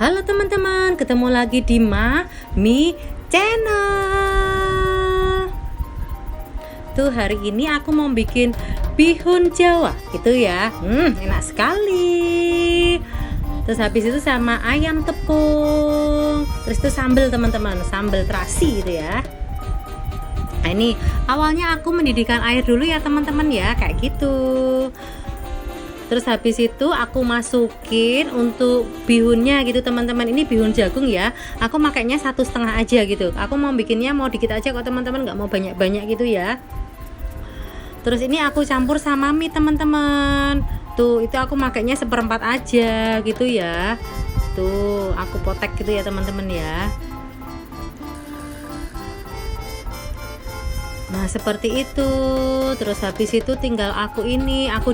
Halo teman-teman, ketemu lagi di Mami Channel. Tuh, hari ini aku mau bikin bihun Jawa gitu ya. Enak sekali. Terus habis itu sama ayam tepung. Terus itu sambal teman-teman, sambal terasi gitu ya. Nah, ini awalnya aku mendidihkan air dulu ya teman-teman ya, kayak gitu. Terus habis itu aku masukin untuk bihunnya gitu teman-teman. Ini bihun jagung ya. Aku makainya 1,5 aja gitu. Aku mau bikinnya mau dikit aja kok teman-teman, nggak mau banyak-banyak gitu ya. Terus ini aku campur sama mie teman-teman. Tuh, itu aku makainya 1/4 aja gitu ya. Tuh, aku potek gitu ya teman-teman ya. Nah, seperti itu. Terus habis itu tinggal aku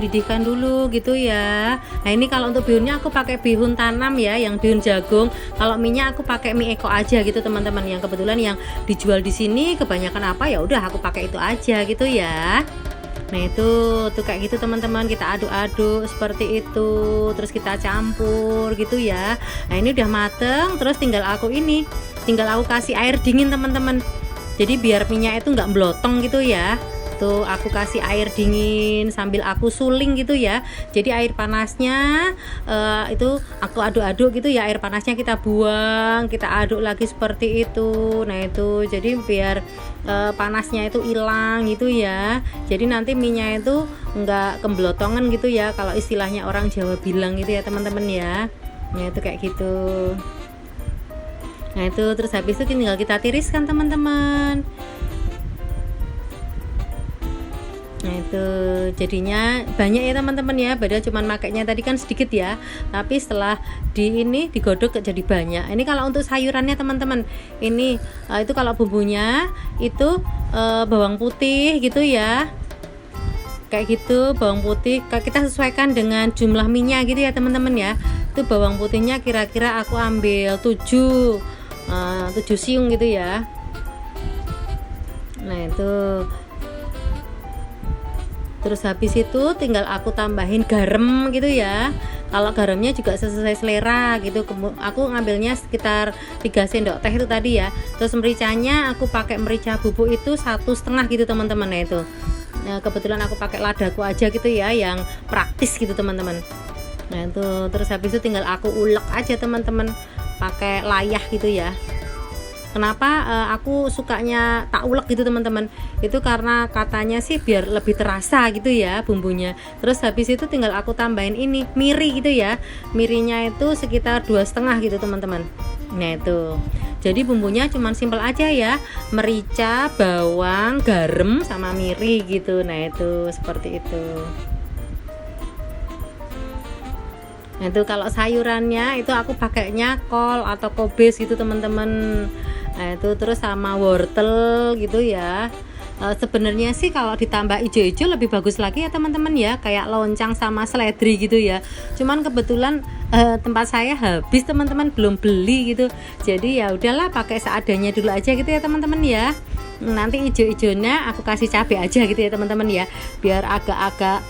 didihkan dulu gitu ya. Nah, ini kalau untuk bihunnya aku pakai bihun tanam ya, yang bihun jagung. Kalau mie-nya aku pakai mie eko aja gitu teman-teman. Yang kebetulan yang dijual di sini kebanyakan apa ya udah aku pakai itu aja gitu ya. Nah, itu tuh kayak gitu teman-teman, kita aduk-aduk seperti itu. Terus kita campur gitu ya. Nah, ini udah mateng, terus tinggal aku kasih air dingin teman-teman. Jadi biar minyak itu nggak melotong gitu ya. Tuh, aku kasih air dingin sambil aku suling gitu ya. Jadi air panasnya itu aku aduk-aduk gitu ya. Air panasnya kita buang, kita aduk lagi seperti itu. Nah, itu jadi biar panasnya itu hilang gitu ya. Jadi nanti minyak itu nggak kemblotongan gitu ya. Kalau istilahnya orang Jawa bilang gitu ya teman-teman ya. Nah, itu kayak gitu. Nah, itu terus habis itu tinggal kita tiriskan teman-teman. Nah, itu jadinya banyak ya teman-teman ya. Padahal cuman makainya tadi kan sedikit ya. Tapi setelah digodok jadi banyak. Ini kalau untuk sayurannya teman-teman. Ini itu kalau bumbunya itu bawang putih gitu ya. Kayak gitu, bawang putih kita sesuaikan dengan jumlah minyak gitu ya teman-teman ya. Itu bawang putihnya kira-kira aku ambil 7 siung gitu ya. Nah, itu terus habis itu tinggal aku tambahin garam gitu ya. Kalau garamnya juga sesuai selera gitu. Aku ngambilnya sekitar 3 sendok teh itu tadi ya. Terus mericanya aku pakai merica bubuk itu 1,5 gitu teman-teman. Nah, itu kebetulan aku pakai ladaku aja gitu ya, yang praktis gitu teman-teman. Nah, itu terus habis itu tinggal aku ulek aja teman-teman, pakai layah gitu ya. Kenapa aku sukanya tak ulek gitu teman-teman? Itu karena katanya sih biar lebih terasa gitu ya bumbunya. Terus habis itu tinggal aku tambahin ini miri gitu ya. Mirinya itu sekitar 2,5 gitu teman-teman. Nah, itu. Jadi bumbunya cuman simpel aja ya. Merica, bawang, garam sama miri gitu. Nah, itu seperti itu. Nah, itu kalau sayurannya itu aku pakainya kol atau kobis gitu teman-teman. Nah, itu terus sama wortel gitu ya. Sebenarnya sih kalau ditambah ijo-ijo lebih bagus lagi ya teman-teman ya, kayak loncang sama seledri gitu ya. Cuman kebetulan tempat saya habis teman-teman, belum beli gitu. Jadi ya udahlah pakai seadanya dulu aja gitu ya teman-teman ya. Nanti ijo-ijonya aku kasih cabai aja gitu ya teman-teman ya, biar agak-agak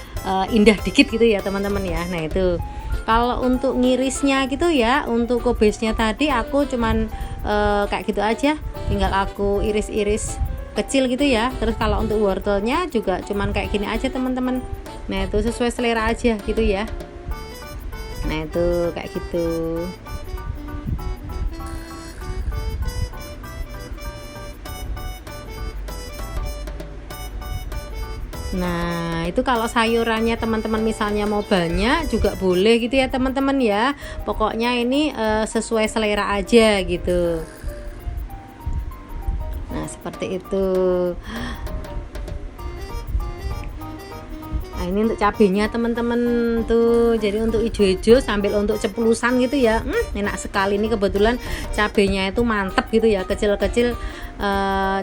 indah dikit gitu ya teman-teman ya. Nah, itu. Kalau untuk ngirisnya gitu ya, untuk kobisnya tadi aku cuman kayak gitu aja, tinggal aku iris-iris kecil gitu ya. Terus kalau untuk wortelnya juga cuman kayak gini aja teman-teman. Nah, itu sesuai selera aja gitu ya. Nah, itu kayak gitu. Nah, itu kalau sayurannya teman-teman misalnya mau banyak juga boleh gitu ya teman-teman ya. Pokoknya ini sesuai selera aja gitu. Nah, seperti itu. Nah, ini untuk cabenya teman-teman tuh. Jadi untuk ijo-ijo sambil untuk ceplusan gitu ya. Enak sekali, ini kebetulan cabenya itu mantep gitu ya, kecil-kecil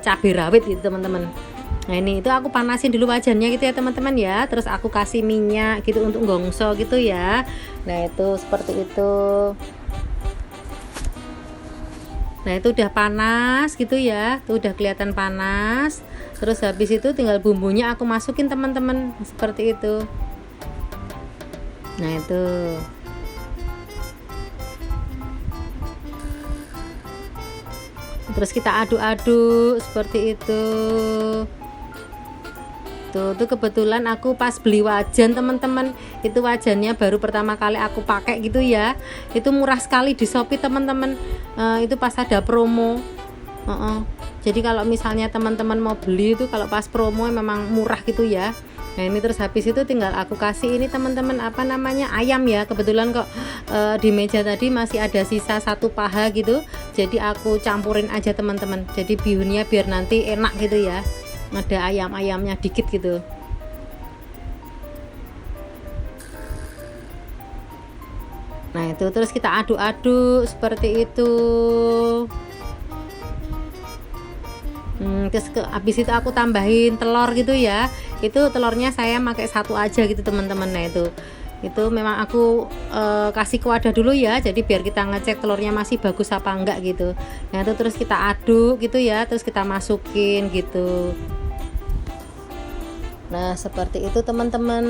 cabai rawit gitu teman-teman. Nah, ini itu aku panasin dulu wajannya gitu ya teman-teman ya. Terus aku kasih minyak gitu untuk gongso gitu ya. Nah, itu seperti itu. Nah, itu udah panas gitu ya. Tuh udah kelihatan panas. Terus habis itu tinggal bumbunya aku masukin teman-teman seperti itu. Nah, itu. Terus kita aduk-aduk seperti itu. Tuh kebetulan aku pas beli wajan teman-teman, itu wajannya baru pertama kali aku pakai gitu ya, itu murah sekali di Shopee teman-teman. Itu pas ada promo. Jadi kalau misalnya teman-teman mau beli itu kalau pas promo memang murah gitu ya. Nah ini terus habis itu tinggal aku kasih ini teman-teman, apa namanya, ayam ya. Kebetulan kok di meja tadi masih ada sisa 1 paha gitu, jadi aku campurin aja teman-teman, jadi bihunnya biar nanti enak gitu ya, ada ayam-ayamnya dikit gitu. Nah itu terus kita aduk-aduk seperti itu. Terus habis itu aku tambahin telur gitu ya. Itu telurnya saya pakai 1 aja gitu teman-teman. Nah itu memang aku kasih ke wadah dulu ya, jadi biar kita ngecek telurnya masih bagus apa enggak gitu. Nah itu terus kita aduk gitu ya, terus kita masukin gitu. Nah seperti itu teman-teman.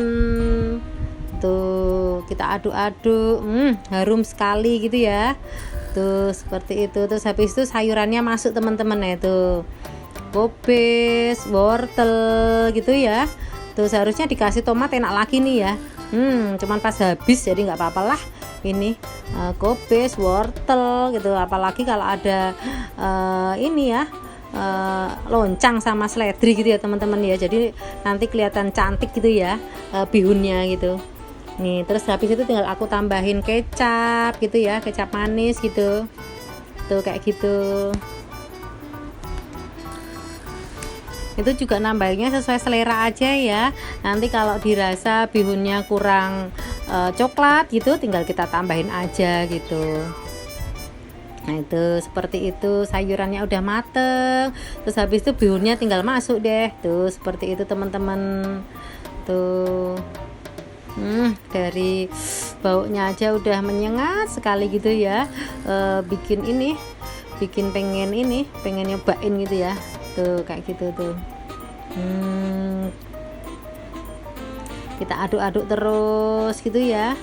Tuh kita aduk-aduk, harum sekali gitu ya. Tuh seperti itu. Terus habis itu sayurannya masuk teman-teman. Nah itu kobis, wortel gitu ya. Tuh seharusnya dikasih tomat enak lagi nih ya. Cuman pas habis jadi nggak apa-apa lah. Ini kobis, wortel gitu. Apalagi kalau ada ini ya, loncang sama seledri gitu ya teman-teman ya. Jadi nanti kelihatan cantik gitu ya bihunnya gitu. Nih terus habis itu tinggal aku tambahin kecap gitu ya, kecap manis gitu. Tuh kayak gitu. Itu juga nambahinnya sesuai selera aja ya. Nanti kalau dirasa bihunnya kurang coklat gitu, tinggal kita tambahin aja gitu. Nah itu seperti itu, sayurannya udah mateng. Terus habis itu bihunnya tinggal masuk deh. Tuh seperti itu teman-teman. Tuh dari baunya aja udah menyengat sekali gitu ya. Bikin pengen nyobain gitu ya. Tuh kayak gitu tuh. Kita aduk-aduk terus gitu ya.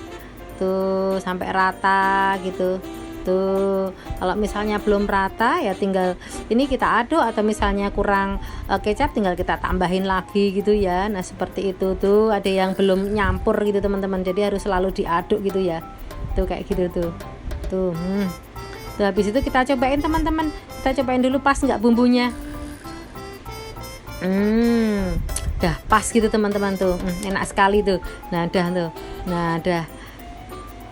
Tuh sampai rata gitu. Tuh kalau misalnya belum rata ya tinggal ini kita aduk, atau misalnya kurang kecap tinggal kita tambahin lagi gitu ya. Nah seperti itu tuh, ada yang belum nyampur gitu teman-teman, jadi harus selalu diaduk gitu ya. Tuh kayak gitu tuh. Tuh habis itu kita cobain teman-teman, kita cobain dulu pas nggak bumbunya. Dah pas gitu teman-teman tuh, enak sekali tuh. Nah dah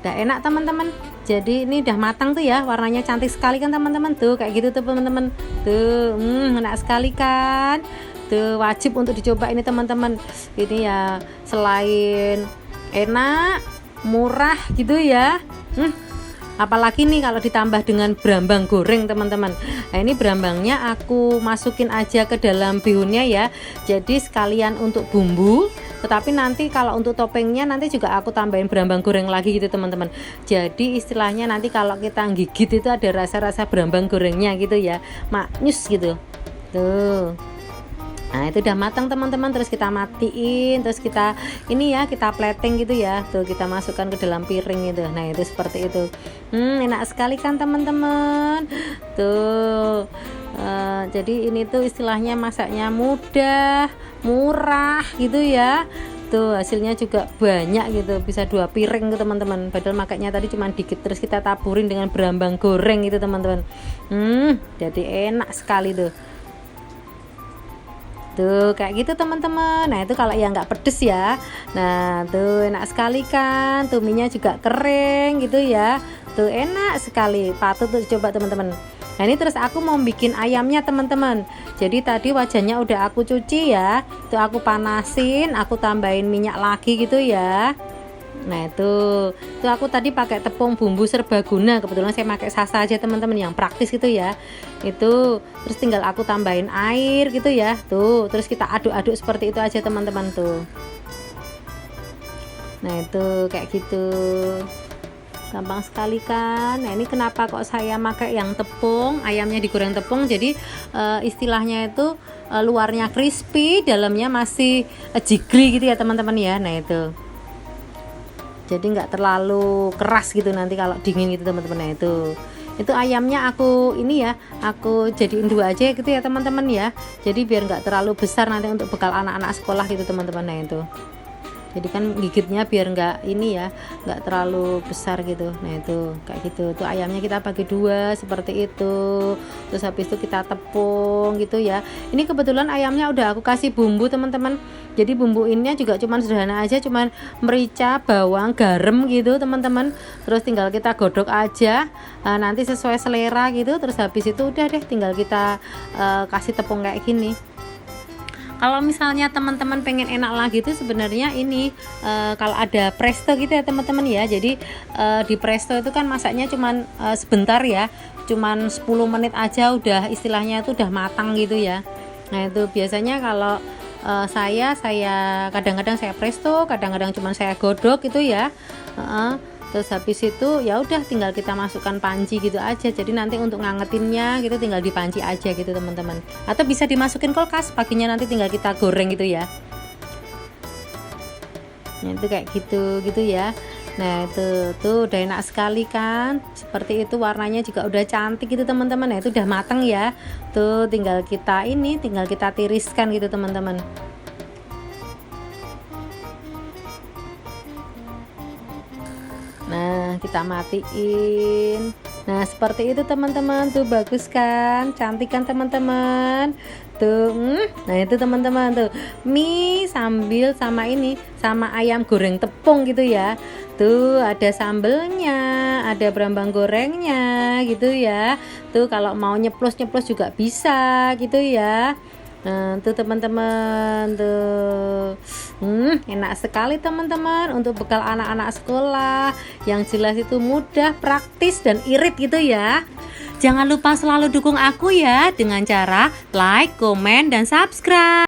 enak teman-teman. Jadi ini udah matang tuh ya, warnanya cantik sekali kan teman-teman tuh, kayak gitu tuh teman-teman tuh. Enak sekali kan tuh, wajib untuk dicoba ini teman-teman. Ini ya selain enak, murah gitu ya, apalagi nih kalau ditambah dengan berambang goreng teman-teman. Nah ini berambangnya aku masukin aja ke dalam bihunnya ya, jadi sekalian untuk bumbu, tetapi nanti kalau untuk topengnya nanti juga aku tambahin berambang goreng lagi gitu teman-teman. Jadi istilahnya nanti kalau kita gigit itu ada rasa-rasa berambang gorengnya gitu ya, maknyus gitu tuh. Nah itu udah matang teman-teman, terus kita matiin, terus kita ini ya, kita plating gitu ya. Tuh kita masukkan ke dalam piring gitu. Nah itu seperti itu. Enak sekali kan teman-teman. Tuh jadi ini tuh istilahnya masaknya mudah, murah gitu ya. Tuh hasilnya juga banyak gitu, bisa 2 piring tuh teman-teman. Padahal makanya tadi cuma dikit, terus kita taburin dengan berambang goreng gitu teman-teman. Jadi enak sekali tuh. Tuh kayak gitu teman-teman. Nah itu kalau yang nggak pedes ya. Nah tuh enak sekali kan, tuh minyak juga kering gitu ya. Tuh enak sekali, patut tuh coba teman-teman. Nah ini terus aku mau bikin ayamnya teman-teman. Jadi tadi wajannya udah aku cuci ya, tuh aku panasin, aku tambahin minyak lagi gitu ya. Nah itu aku tadi pakai tepung bumbu serbaguna, kebetulan saya pakai Sasa aja teman-teman, yang praktis gitu ya. Itu terus tinggal aku tambahin air gitu ya. Tuh terus kita aduk-aduk seperti itu aja teman-teman tuh. Nah itu kayak gitu, gampang sekali kan. Nah ini kenapa kok saya pakai yang tepung, ayamnya digoreng tepung, jadi istilahnya itu luarnya crispy, dalamnya masih jigri gitu ya teman-teman ya. Nah itu jadi nggak terlalu keras gitu nanti kalau dingin gitu teman-teman. Nah Itu ayamnya aku ini ya, aku jadiin 2 aja gitu ya teman-teman ya. Jadi biar nggak terlalu besar nanti untuk bekal anak-anak sekolah gitu teman-teman. Nah itu, jadi kan gigitnya biar nggak ini ya, nggak terlalu besar gitu. Nah itu kayak gitu tuh, ayamnya kita bagi 2 seperti itu. Terus habis itu kita tepung gitu ya. Ini kebetulan ayamnya udah aku kasih bumbu teman-teman, jadi bumbuinnya juga cuman sederhana aja, cuman merica, bawang, garam gitu teman-teman. Terus tinggal kita godok aja, nanti sesuai selera gitu. Terus habis itu udah deh, tinggal kita kasih tepung kayak gini. Kalau misalnya teman-teman pengen enak lagi itu sebenarnya ini kalau ada presto gitu ya teman-teman ya. Jadi di presto itu kan masaknya cuman sebentar ya, cuman 10 menit aja udah istilahnya itu udah matang gitu ya. Nah itu biasanya kalau saya kadang-kadang saya presto, kadang-kadang cuman saya godok gitu ya. Terus habis itu ya udah tinggal kita masukkan panci gitu aja. Jadi nanti untuk ngangetinnya gitu tinggal di panci aja gitu teman-teman. Atau bisa dimasukin kulkas, paginya nanti tinggal kita goreng gitu ya. Nah itu kayak gitu ya. Nah itu tuh udah enak sekali kan, seperti itu, warnanya juga udah cantik gitu teman-teman. Nah itu udah matang ya. Tuh tinggal kita tiriskan gitu teman-teman. Nah kita matiin. Nah seperti itu teman-teman, tuh bagus kan, cantik kan teman-teman tuh. Nah itu teman-teman tuh mie sambil sama ini, sama ayam goreng tepung gitu ya. Tuh ada sambelnya, ada berambang gorengnya gitu ya. Tuh kalau mau nyeplos-nyeplos juga bisa gitu ya. Nah tuh teman-teman tuh enak sekali teman-teman untuk bekal anak-anak sekolah. Yang jelas itu mudah, praktis, dan irit gitu ya. Jangan lupa selalu dukung aku ya dengan cara like, komen, dan subscribe.